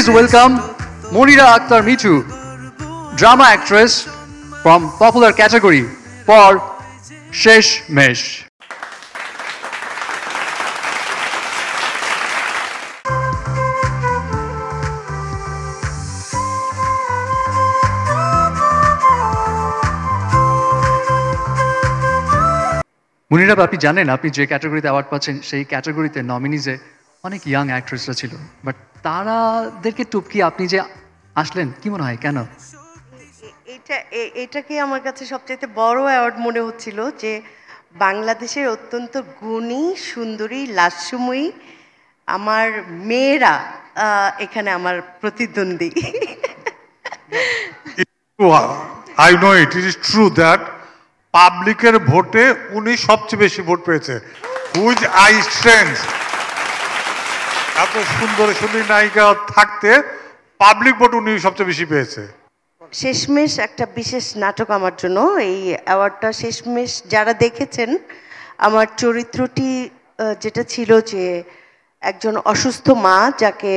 Please welcome Monira Akhtar Mitu, drama actress from popular category for Shesh Mesh. মুনিরা, আপনি জানেন আপনি যে ক্যাটাগরিতে অ্যাওয়ার্ড পাচ্ছেন সেই ক্যাটাগরিতে নমিনিজে অনেক ইয়াং অ্যাক্ট্রেসরা ছিল, বাট তারাদেরকে টপকি আপনি যে আসলেন, কি মনে হয় কেন? এটাকে আমার কাছে সবচেয়ে বড় অ্যাওয়ার্ড মনে হচ্ছিল যে বাংলাদেশের অত্যন্ত গুণী সুন্দরী লাস্যময়ী আমার মেয়েরা এখানে আমার প্রতিদ্বন্দ্বী। I know it is true that পাবলিকের ভোটে উনি সবচেয়ে বেশি ভোট পেয়েছে। হুইচ আই স্ট্রেংথ, এত সুন্দর সুন্দরী নায়িকা থাকতে পাবলিক ভোট উনি সবচেয়ে বেশি পেয়েছে। শেষমেশ একটা বিশেষ নাটক আমার জন্য, এই অ্যাওয়ার্ডটা শেষমেশ যারা দেখেছেন আমার চরিত্রটি যেটা ছিল যে একজন অসুস্থ মা যাকে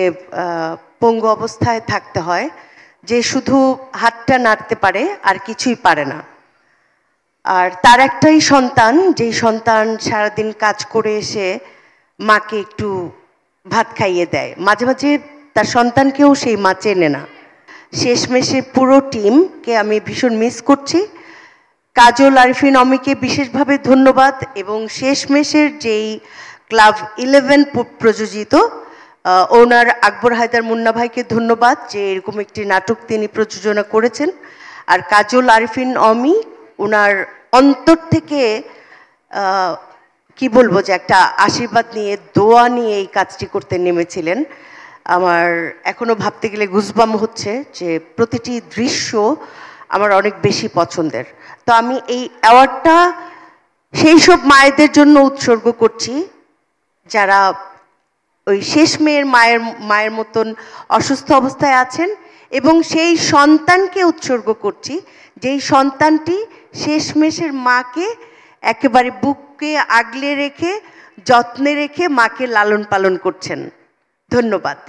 পঙ্গু অবস্থায় থাকতে হয়, যে শুধু হাতটা নাড়তে পারে আর কিছুই পারে না, আর তার একটাই সন্তান, যেই সন্তান সারাদিন কাজ করে এসে মাকে একটু ভাত খাইয়ে দেয়, মাঝে মাঝে তার সন্তানকেও সেই মা চেনে না। শেষমেশের পুরো টিমকে আমি ভীষণ মিস করছি। কাজল আরিফিন অমিকে বিশেষভাবে ধন্যবাদ, এবং শেষমেশের যেই ক্লাব 11 প্রযোজিত ওনার আকবর হায়দার মুন্না ভাইকে ধন্যবাদ যে এরকম একটি নাটক তিনি প্রযোজনা করেছেন। আর কাজল আরিফিন অমি ওনার অন্তর থেকে কি বলবো যে একটা আশীর্বাদ নিয়ে দোয়া নিয়ে এই কাজটি করতে নেমেছিলেন। আমার এখনো ভাবতে গেলে গুজবাম হচ্ছে যে প্রতিটি দৃশ্য আমার অনেক বেশি পছন্দের। তো আমি এই অ্যাওয়ার্ডটা সেই সব মায়েদের জন্য উৎসর্গ করছি যারা ওই শেষ মেয়ের মায়ের মতন অসুস্থ অবস্থায় আছেন, এবং সেই সন্তানকে উৎসর্গ করছি যেই সন্তানটি শেষমেশের মাকে একেবারে বুকে আগলে রেখে যত্নে রেখে মাকে লালন পালন করছেন। ধন্যবাদ।